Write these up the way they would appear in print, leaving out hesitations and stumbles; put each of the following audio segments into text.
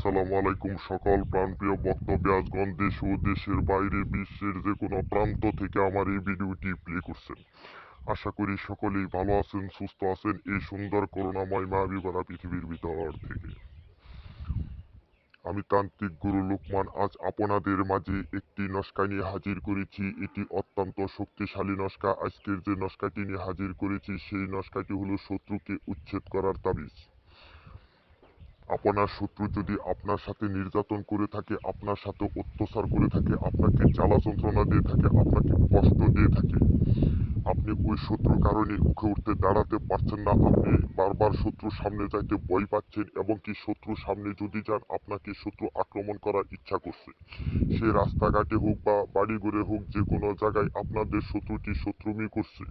আসসালামু আলাইকুম সকল প্রাণপ্রিয় বক্তব্যাসগণ, দেশ ও দেশের বাইরে বিশ্বের যে কোনো প্রান্ত থেকে আমার এই ভিডিওটি প্লে করছেন। আশা করি সকলেই ভালো আছেন, সুস্থ আছেন এই সুন্দর করুণাময় মায়াবী পৃথিবীর ভিতর থেকে। আমি তান্ত্রিক গুরু লোকমান আজ আপনাদের মাঝে একটি নস্কা নিয়ে হাজির করেছি। এটি অত্যন্ত শক্তিশালী নস্কা। আজকের যে নস্কাটি নিয়ে হাজির করেছি সেই নস্কাটি হলো শত্রুকে উচ্ছেদ করার তাবিজ। আপনার শত্রু যদি আপনার সাথে নির্যাতন করে থাকে, আপনার সাথে অত্যাচার করে থাকে, আপনাকে জ্বালা যন্ত্রণা দিয়ে থাকে, আপনাকে কষ্ট দিয়ে থাকে, আপনি ওই শত্রুর কারণে উঠে উঠতে দাঁড়াতে পারছেন না, আপনি বারবার শত্রুর সামনে যাইতে ভয় পাচ্ছেন, এবং কি শত্রুর সামনে যদি যান আপনাকে শত্রু আক্রমণ করার ইচ্ছা করছে, সে রাস্তাঘাটে হোক বা বাড়ি ঘরে হোক, যে কোনো জায়গায় আপনাদের শত্রুটি শত্রুমি করছে।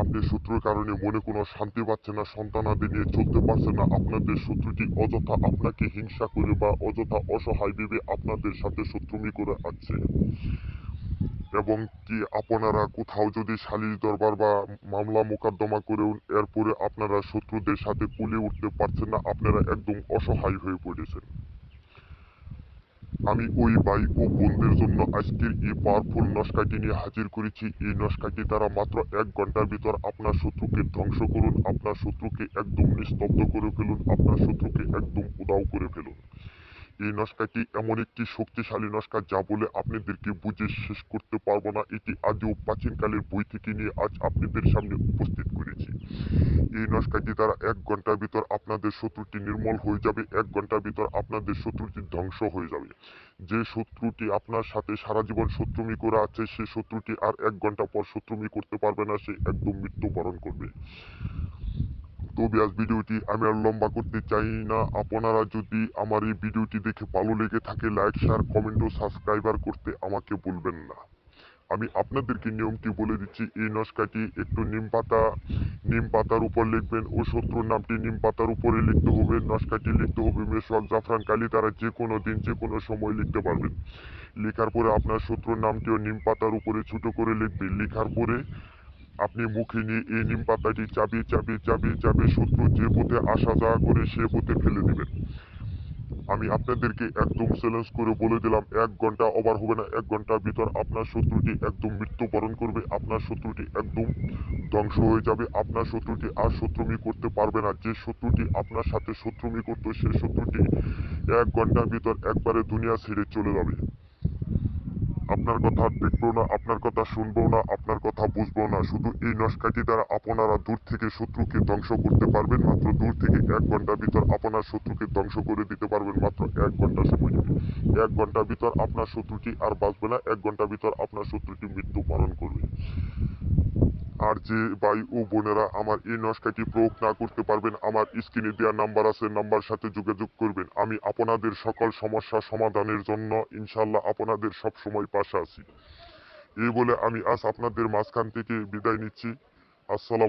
আপনি শত্রুর কারণে মনে কোনো শান্তি পাচ্ছেন না, সন্তানাদি নিয়ে চলতে পারছেন না, আপনাদের শত্রুটি অযথা আপনাকে হিংসা করে বা অযথা অসহায় ভেবে আপনাদের সাথে শত্রুমি করে আসছে। এবং কি আপনারা কোথাও যদি সালিশ দরবার বা মামলা মোকদ্দমা করেও এরপরে আপনারা শত্রুদের সাথে কুলে উঠতে পারছেন না, আপনারা একদম অসহায় হয়ে পড়েছেন। আমি ওই ভাই ও বোনদের জন্য আজকের এই পাওয়ারফুল নস্কাটি নিয়ে হাজির করেছি। এই নস্কাটি দ্বারা মাত্র 1 ঘন্টার ভিতর আপনার শত্রুকে ধ্বংস করুন, আপনার শত্রুকে একদম নিস্তব্ধ করে ফেলুন, আপনার শত্রুকে একদম উধাও করে ফেলুন। এই নস্কাটি এমন একটি শক্তিশালী নস্কা যা বলে আপনাদেরকে বুঝে শেষ করতে পারবো না। এটি আজও প্রাচীনকালের বই থেকে নিয়ে আজ আপনাদের সামনে উপস্থিত করেছি। এই নস্কাটি দ্বারা 1 ঘন্টার ভিতর আপনাদের শত্রুটি নির্মূল হয়ে যাবে, 1 ঘন্টার ভিতর আপনাদের শত্রুটি ধ্বংস হয়ে যাবে। যে শত্রুটি আপনার সাথে সারা জীবন শত্রুমি করে আছে, সে শত্রুটি আর 1 ঘন্টা পর শত্রুমি করতে পারবে না, সে একদম মৃত্যুবরণ করবে। তো ব্যাস, ভিডিওটি আমি আর লম্বা করতে চাই না। আপনারা যদি আমার এই ভিডিওটি দেখে ভালো লেগে থাকে, লাইক শেয়ার কমেন্ট ও সাবস্ক্রাইবার করতে আমাকে ভুলবেন না। আমি আপনাদেরকে নিয়মটি বলে দিচ্ছি। এই নস্কাটি একটু নিম পাতার উপর লিখবেন ও শত্রুর নামটি নিম পাতার উপরে লিখতে হবে। নস্কাটি লিখতে হবে মেসওয়াক জাফরান কালি দ্বারা, যে কোনো দিন যে কোনো সময় লিখতে পারবেন। লেখার পরে আপনার শত্রুর নামটিও নিম পাতার উপরে ছোট করে লিখবেন। লেখার পরে আপনি মুখে নিয়ে এই নিম পাতাটি চাবিয়ে চাবিয়ে চাবিয়ে চাবিয়ে শত্রু যে পথে আসা যাওয়া করে সে পথে ফেলে দিবেন। আমি আপনাদেরকে একদম চ্যালেঞ্জ করে বলে দিলাম, 1 ঘন্টা ওভার হবে না, 1 ঘন্টার ভিতর আপনার শত্রুটি একদম মৃত্যুবরণ করবে, আপনার শত্রুটি একদম ধ্বংস হয়ে যাবে, আপনার শত্রুটি আর শত্রুমি করতে পারবে না। যে শত্রুটি আপনার সাথে শত্রুমি করতো সে শত্রুটি 1 ঘন্টার ভিতর একবারে দুনিয়া ছেড়ে চলে যাবে। আপনার কথা দেখবো না, আপনার কথা শুনবো না, আপনার কথা বুঝবো না। শুধু এই নস্কাটি দ্বারা আপনারা দূর থেকে শত্রুকে ধ্বংস করতে পারবেন। মাত্র দূর থেকে 1 ঘন্টার ভিতর আপনার শত্রুকে ধ্বংস করে দিতে পারবেন। মাত্র 1 ঘন্টা সময় নেবে। 1 ঘন্টার ভিতর আপনার শত্রুটি আর বাঁচবে না, 1 ঘন্টার ভিতর আপনার শত্রুটি মৃত্যুবরণ করবে। আর যে ভাই ও বোনেরা আমার এই নস্কাটি প্রয়োগ না করতে পারবেন, আমার স্ক্রিনে দেওয়া নাম্বার আছে, নাম্বার সাথে যোগাযোগ করবেন। আমি আপনাদের সকল সমস্যা সমাধানের জন্য ইনশাল্লাহ আপনাদের সব সময় পাশে আছি। এই বলে আমি আজ আপনাদের মাঝখান থেকে বিদায় নিচ্ছি। আসসালাম।